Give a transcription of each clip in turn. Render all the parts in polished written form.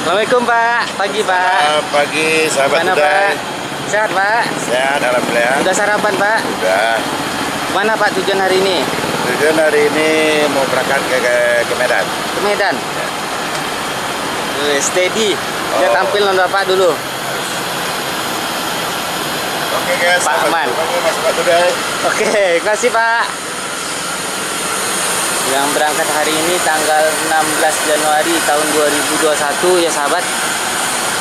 Assalamualaikum Pak, pagi Pak. Pagi sahabat Gimana Uday. Pak? Sehat Pak? Sehat alhamdulillah. Sudah sarapan Pak? Sudah. Mana Pak tujuan hari ini? Tujuan hari ini mau berangkat ke Medan. Ke Medan? Steady. Dia tampil non Bapak dulu. Oke guys, Pak Aman. Sahabat Uday. Oke, terima kasih Pak. Yang berangkat hari ini tanggal 16 Januari tahun 2021 ya sahabat,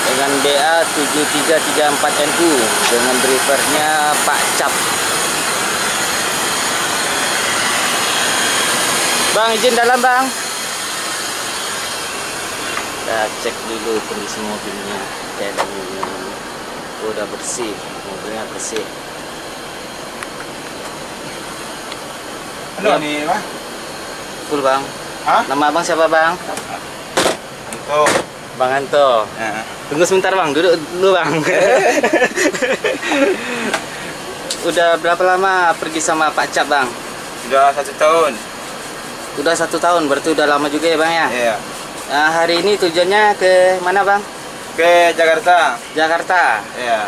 dengan BA 7334NU dengan drivernya Pak Cap. Bang, izin dalam Bang. Kita cek dulu kondisi mobilnya. Udah bersih, mobilnya bersih. Halo nih, Pak. Full Bang. Hah? Nama Abang siapa Bang? Anto. Bang Anto. Ya. Tunggu sebentar Bang, duduk dulu Bang. Udah berapa lama pergi sama Pak Cap Bang? Sudah 1 tahun. Udah 1 tahun, berarti udah lama juga ya Bang ya? Iya. Nah, hari ini tujuannya ke mana Bang? Ke Jakarta. Jakarta. Iya.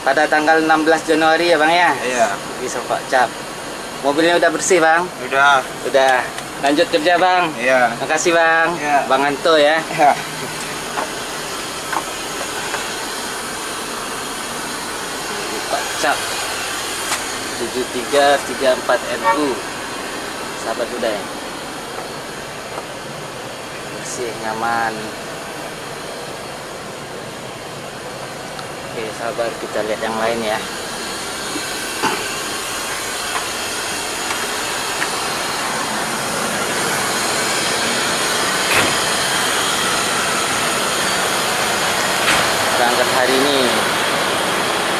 Pada tanggal 16 Januari ya Bang ya? Iya. Pergi sama Pak Cap. Mobilnya udah bersih Bang? Sudah. Udah. Lanjut kerja Bang. Iya. Makasih Bang. Iya. Bang Anto ya. Iya. Pak Cap 7334NU. Sahabat Uday. Bersih, nyaman. Oke, sabar kita lihat yang lain ya. Berangkat hari ini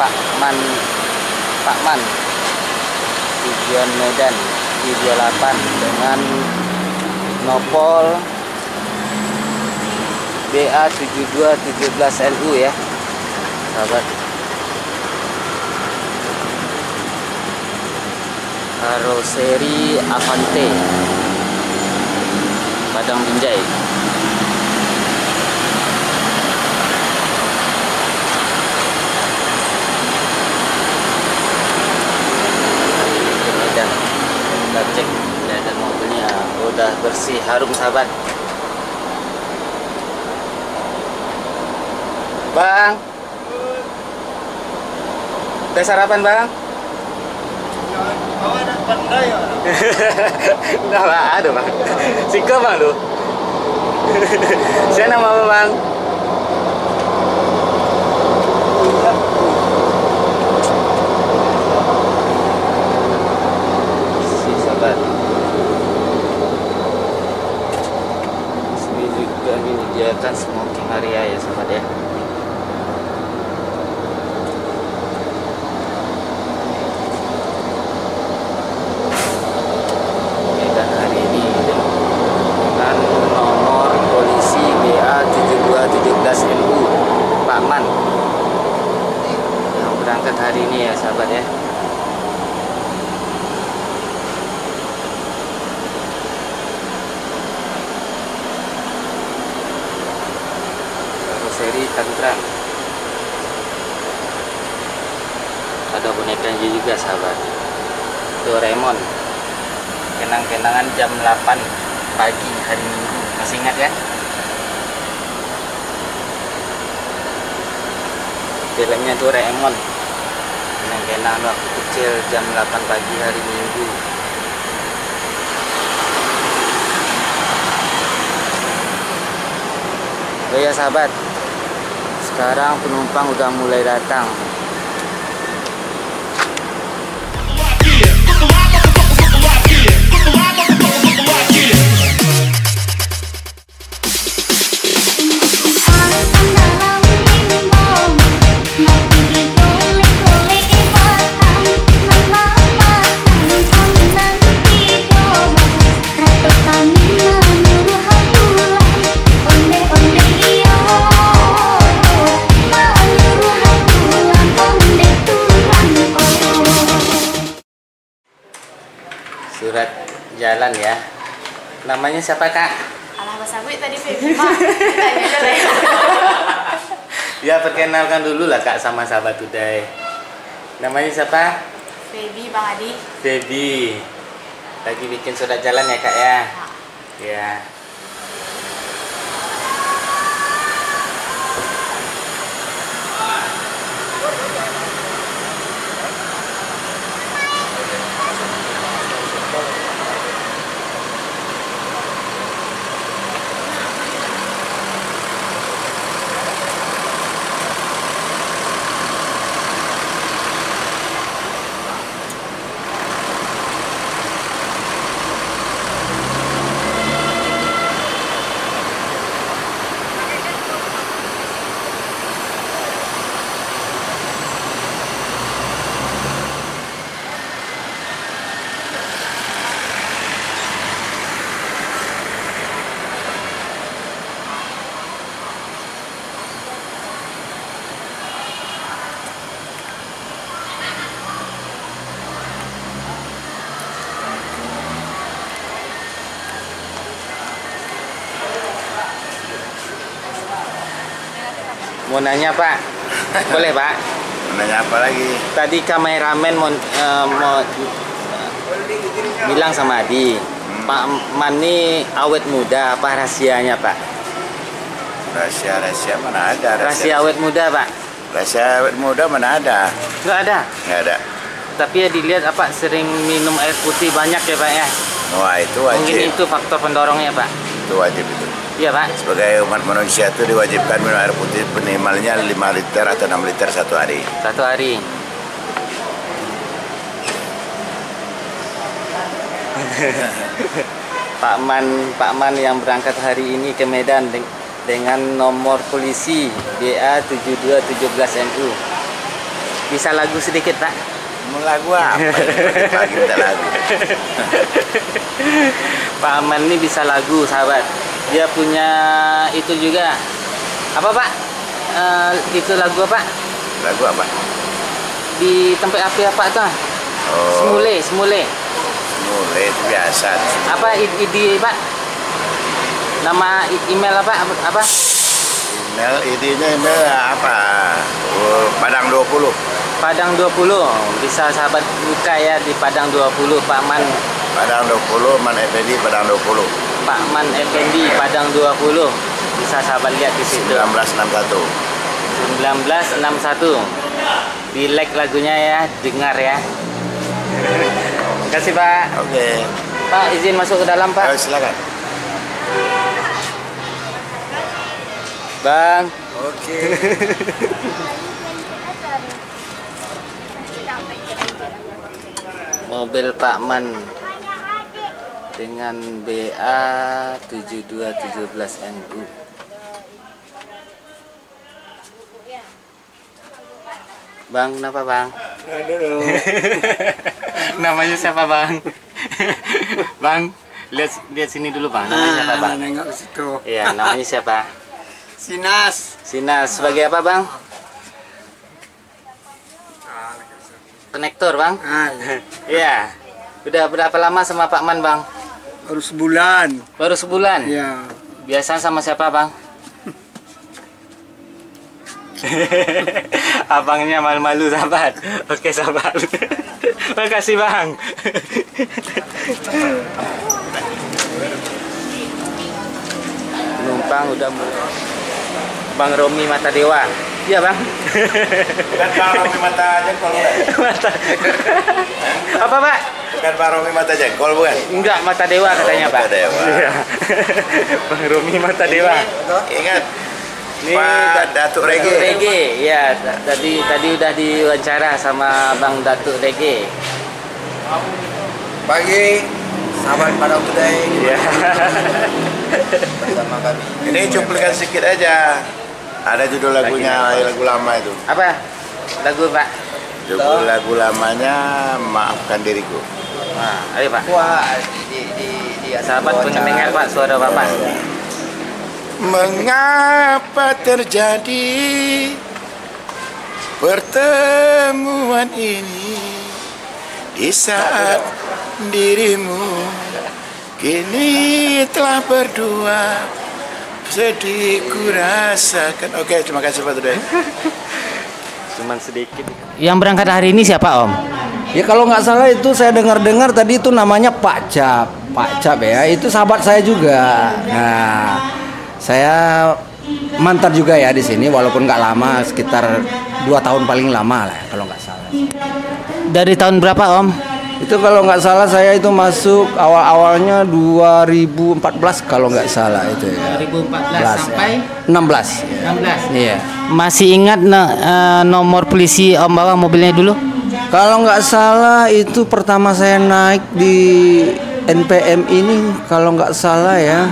Pak Man tujuan Medan I28 dengan nopol BA 7217NU ya sahabat. Karoseri Avante Padang Binjai. Kita cek dan mobilnya udah bersih, harum sahabat. Bang, udah sarapan Bang? Oh, ada pandai ya. Enggak Bang, ada Bang. Singkat Bang tuh. Saya nama apa Bang? Sini juga menyediakan smoking area ya sahabat ya. Dan hari ini dengan nomor polisi BA 7217NU Pak Man yang berangkat hari ini ya sahabat ya. Seri Tangerang. Ada bonekanya juga sahabat. Doraemon. Kenang-kenangan jam 8 pagi hari Minggu. Masih ingat kan? Filmnya Doraemon. Kenang-kenangan waktu kecil jam 8 pagi hari Minggu. Oh ya sahabat, sekarang penumpang udah mulai datang. Surat jalan ya. Namanya siapa Kak? Alah, bahasa gue tadi Feby, Mak. Tanya dulu ya. Ya, perkenalkan dulu lah Kak sama sahabat Uday. Namanya siapa? Baby Bang Adi. Baby. Lagi bikin surat jalan ya Kak ya? Ya. Mau nanya Pak? Boleh Pak? Nanya apa lagi? Tadi kameramen mau bilang sama Adi, Pak Man ini awet muda apa rahasianya Pak? Rahasia mana ada? Rahasia awet muda Pak? Rahasia awet muda mana ada? Nggak ada? Nggak ada. Tapi ya dilihat apa sering minum air putih banyak ya Pak ya? Wah, itu wajib. Mungkin itu faktor pendorongnya Pak? Itu wajib itu. Iya Pak? Sebagai umat manusia itu diwajibkan minum air putih minimalnya 5 liter atau 6 liter satu hari. Satu hari. Pak Man yang berangkat hari ini ke Medan dengan nomor polisi BA 7217NU. Bisa lagu sedikit Pak? Mau lagu apa? Pagi minta lagu. Pak Man ini bisa lagu sahabat. Dia punya itu juga. Apa Pak? Itu lagu apa? Lagu apa? Di tempat api apa tuh? Oh, Semule. mulai itu biasa. Apa ide Pak? Nama email apa? Email idenya email apa? Oh, Padang 20. Padang 20. Bisa sahabat buka ya di Padang 20 Pak Man. Padang 20 Man Effendi Padang 20. Pak Man Effendi Padang 20. Bisa sahabat lihat di situ. 1961. 1961. Di like lagunya ya, dengar ya. Terima kasih Pak. Oke. Pak izin masuk ke dalam Pak. Ayo, silakan. Bang. Oke. Mobil Pak Man dengan BA 7217NU. Bang, kenapa Bang? Namanya siapa Bang? Bang, lihat sini dulu Bang. Namanya siapa Bang? Nengok ke situ. Iya, namanya siapa? Sinas. Sinas. Sebagai apa Bang? Konektor Bang? Iya. Udah berapa lama sama Pak Man Bang? Baru sebulan. Baru sebulan? Ya. Biasa sama siapa Bang? Abangnya malu-malu sahabat. Oke sahabat. Makasih Bang. Penumpang udah mulai. Bang Romi Mata Dewa. Iya Bang. Bukan Bang Romi Mata Jengkol bukan? Mata. Apa Pak? Bukan Bang Romi Mata Jengkol bukan? Enggak, Mata Dewa katanya Pak. Mata Dewa. Iya. Bang Romi Mata Dewa. Ingat Ini Pak Datuk Rege. Ya, tadi udah diwawancara sama Bang Datuk Rege. Pagi, sahabat Padang Uday Iya. bersama kami. Ini cuplikan sedikit aja. Ada judul lagunya, lagu lama itu. Apa? Lagu Pak? Judul lagu lamanya Maafkan Diriku. Nah, ayo Pak. Wah, di Sahabat pendengar Pak, suara Bapak. Mengapa terjadi pertemuan ini di saat dirimu kini telah berdua sedih ku rasakan. Oke, terima kasih Pak Today. Cuman sedikit. Yang berangkat hari ini siapa Om? Ya kalau nggak salah itu saya dengar-dengar tadi itu namanya Pak Cap ya, itu sahabat saya juga. Nah, saya mantar juga ya di sini, walaupun nggak lama, sekitar 2 tahun paling lama lah kalau nggak salah. Dari tahun berapa Om? Itu kalau nggak salah saya itu masuk awal-awalnya 2014 kalau nggak salah itu ya. 2014 sampai 16. 16. Iya. Masih ingat nomor polisi Om bawa mobilnya dulu? Kalau nggak salah itu pertama saya naik di NPM ini kalau nggak salah ya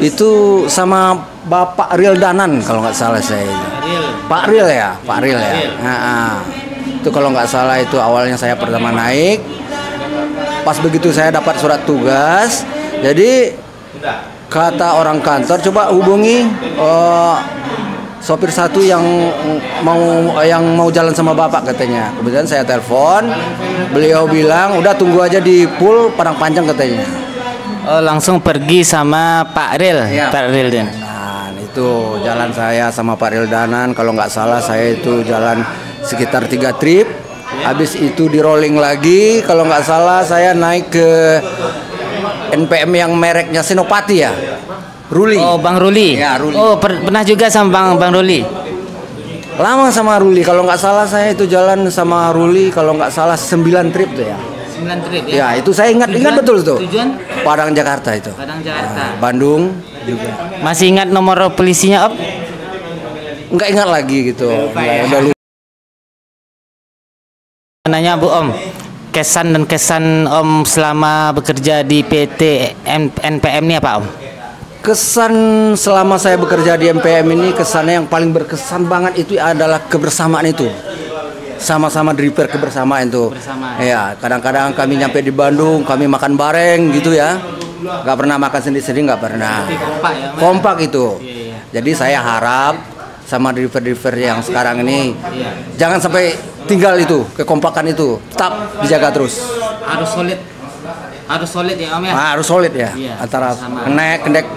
itu sama Bapak Ril Danan kalau nggak salah saya itu. Pak Ril ya. Nah, itu kalau nggak salah itu awalnya saya pertama naik. Pas begitu saya dapat surat tugas, jadi kata orang kantor coba hubungi sopir satu yang mau jalan sama bapak katanya. Kemudian saya telepon, beliau bilang udah tunggu aja di pool Padang Panjang katanya. Oh, langsung pergi sama Pak Ril, Ya, Pak Ril dan. Nah, itu jalan saya sama Pak Ril Danan. Kalau nggak salah saya itu jalan sekitar 3 trip. Habis itu di rolling lagi. Kalau nggak salah saya naik ke NPM yang mereknya Senopati ya. Ruli. Oh, Bang Ruli. Ya, Ruli. Oh, pernah juga sama Bang Ruli. Lama sama Ruli. Kalau nggak salah saya itu jalan sama Ruli. Kalau nggak salah 9 trip tuh ya. 9 trip ya. Ya, itu saya ingat betul tuh. Tujuan? Padang Jakarta itu. Padang Jakarta. Bandung juga. Masih ingat nomor polisinya Om? Nggak ingat lagi gitu. Udah lupa. Nanya Bu Om, kesan dan kesan Om selama bekerja di PT NPM ini apa Om? Kesan selama saya bekerja di NPM ini, kesannya yang paling berkesan banget itu adalah kebersamaan itu. Sama-sama driver kebersamaan itu. Ya, kadang-kadang kami nyampe di Bandung, kami makan bareng gitu ya. Nggak pernah makan sendiri-sendiri, nggak pernah. Kompak ya? Kompak itu. Jadi saya harap sama driver-driver yang sekarang ini jangan sampai tinggal itu, kekompakan itu tetap dijaga terus. Harus solid ya Om ya. Harus solid ya, antara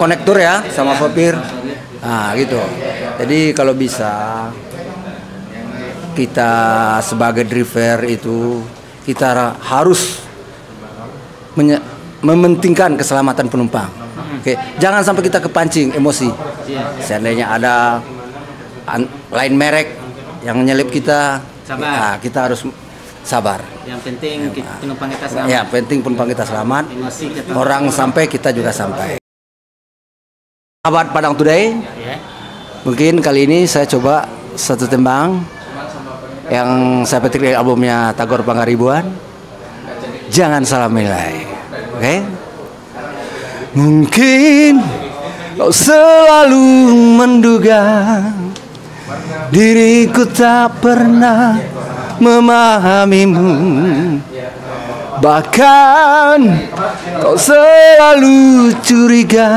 konektor ya sama sopir. Nah gitu. Jadi kalau bisa kita sebagai driver itu kita harus mementingkan keselamatan penumpang. Oke, jangan sampai kita kepancing emosi. Seandainya ada lain merek yang nyelip kita, ya, kita harus sabar. Yang penting penumpang kita selamat. Ya, penting penumpang kita selamat. Orang sampai, kita juga sampai. Sahabat Padang Today, mungkin kali ini saya coba satu tembang yang saya petik dari albumnya Tagor Pangaribuan. Jangan salah menilai. Oke? Mungkin kau selalu menduga diriku tak pernah memahamimu, bahkan kau selalu curiga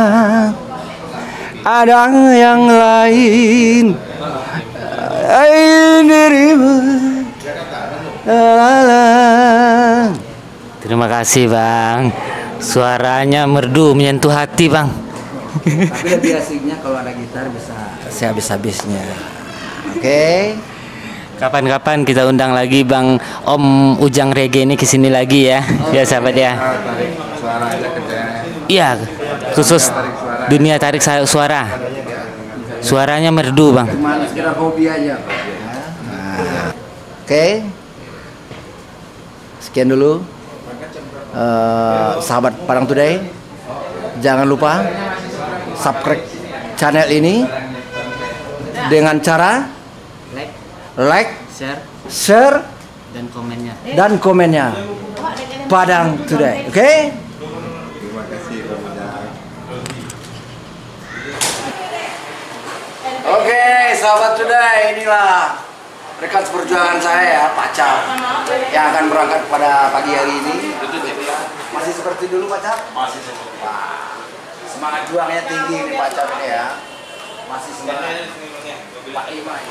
ada yang lain dirimu. Terima kasih Bang, suaranya merdu menyentuh hati Bang. Tapi lebih asiknya kalau ada gitar bisa sehabis-habisnya. Oke. Kapan-kapan kita undang lagi Bang Om Ujang Reggae ini ke sini lagi ya. Ya sahabat ya. Iya, khusus dunia tarik suara. Suaranya merdu Bang. Cuma sekedar hobi aja. Oke. Sekian dulu. Sahabat Padang Today, jangan lupa subscribe channel ini dengan cara like, share, dan komennya Padang Today. Oke? Terima kasih Oke, sahabat Today, inilah rekan seperjuangan saya ya, Pak Cap, yang akan berangkat pada pagi hari ini. Masih seperti dulu Pak Cap? Masih seperti. Wah, semangat juangnya tinggi nih Pak Cap ini ya. Masih semangat. Pak Imai.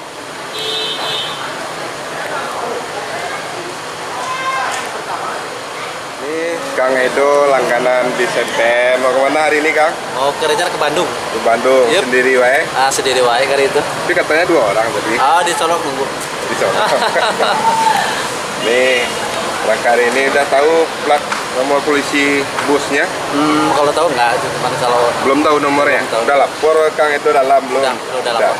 Pertama. Kang Edo langganan di NPM. Mau kemana hari ini, Kang? Mau kerja ke Bandung. Ke Bandung. Yep. Sendiri wae. Sendiri wae kali itu. Tapi katanya 2 orang tadi. Di Solok nunggu. Di Solok. Nih, berangkat hari ini udah tahu plat nomor polisi busnya? Kalau tahu nggak, cuman kalau belum tahu nomornya. Belum tahu. Udah lapor Kang itu dalam belum? Udah lapor.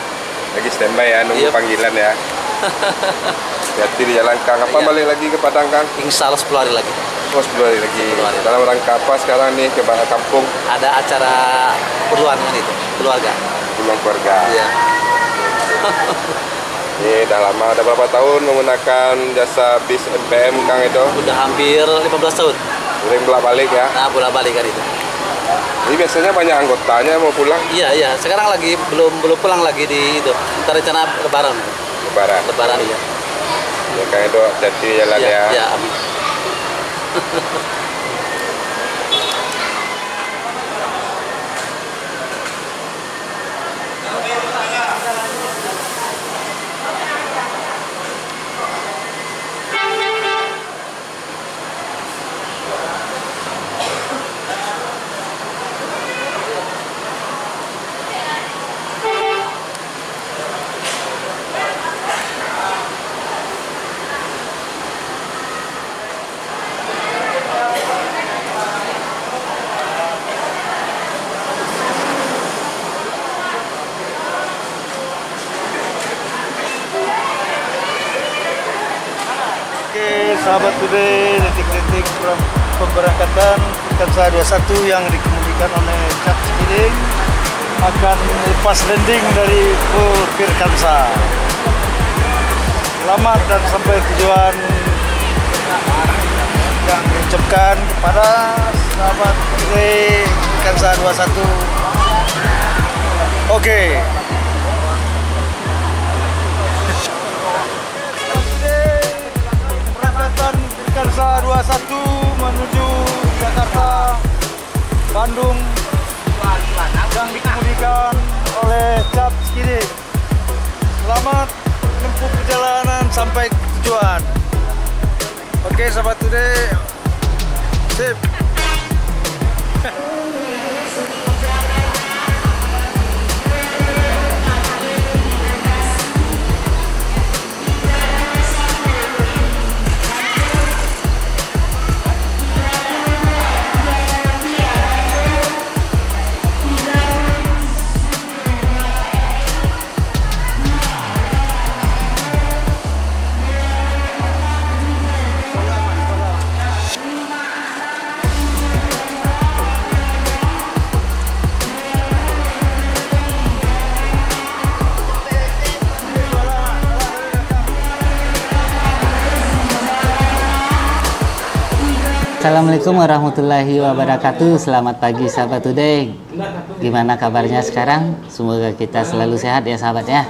Lagi standby ya, nunggu panggilan ya. Hati di jalan Kang. Apa balik lagi ke Padang, Kang? Insya Allah 10 hari lagi. Oh, 10 hari lagi. 10 hari. Dalam rangka apa sekarang nih ke kampung? Ada acara perluan kan itu, keluarga. Pulang keluarga. Iya. Ini udah lama, udah berapa tahun menggunakan jasa bis NPM, Kang Edo? Udah hampir 15 tahun. Sering bolak-balik ya? Bolak-balik kan itu. Ini biasanya banyak anggotanya mau pulang? Iya. Sekarang lagi belum pulang lagi di itu. Ntar rencana Lebaran. Lebaran iya. Ya Kang Edo, hati-hati jalan ya. Iya, amin. Sahabat Today, detik-detik pemberangkatan Firkansa 21 yang dikemudikan oleh Cap Cikiring akan lepas landing dari Firkansa. Selamat dan sampai tujuan yang diucapkan kepada sahabat Today Firkansa 21. Oke. Firkansa 21 menuju Jakarta, Bandung yang dikemudikan oleh Cap Cikiring. Selamat menempuh perjalanan sampai tujuan. Oke, sahabat Today, sip. Assalamualaikum warahmatullahi wabarakatuh. Selamat pagi sahabat Today. Gimana kabarnya sekarang? Semoga kita selalu sehat ya sahabat ya.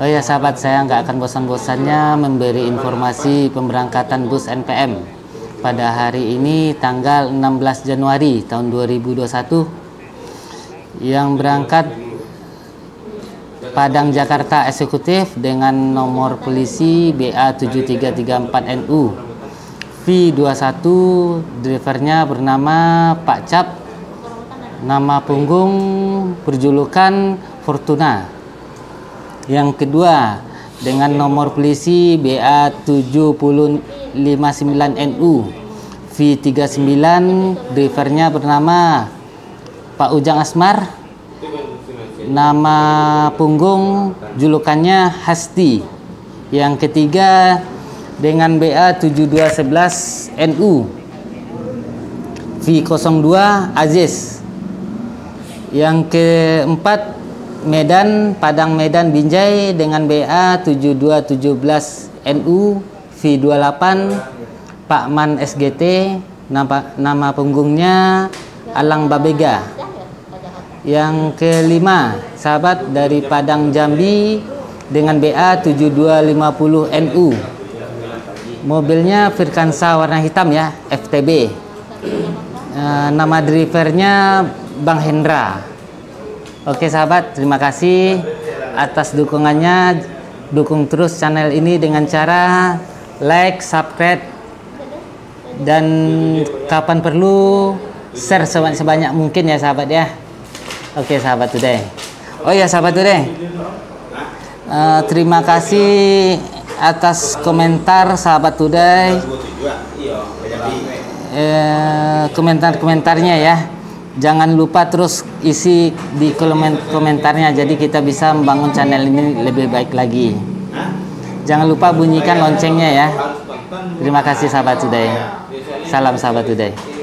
Oh ya sahabat, saya nggak akan bosan-bosannya memberi informasi pemberangkatan bus NPM pada hari ini tanggal 16 Januari tahun 2021 yang berangkat Padang Jakarta Eksekutif dengan nomor polisi BA7334NU. V21, drivernya bernama Pak Cap, nama punggung berjulukan Fortuna. Yang kedua dengan nomor polisi BA759NU, V39, drivernya bernama Pak Ujang Asmar, nama punggung julukannya Hasti. Yang ketiga dengan BA7211NU, V02 Aziz. Yang keempat Padang Medan Binjai dengan BA7217NU, V28 Pak Man SGT, nama punggungnya Alang Babega. Yang kelima sahabat dari Padang Jambi dengan BA7250NU. Mobilnya Firkansa warna hitam ya, FTB. Nama drivernya Bang Hendra. Oke sahabat, terima kasih atas dukungannya. Dukung terus channel ini dengan cara like, subscribe, dan kapan perlu share sebanyak mungkin ya sahabat ya. Oke sahabat Today. Oh ya sahabat Today, terima kasih atas komentar sahabat Today, komentarnya ya. Jangan lupa terus isi di komentarnya, jadi kita bisa membangun channel ini lebih baik lagi. Jangan lupa bunyikan loncengnya ya. Terima kasih sahabat Today. Salam sahabat Today.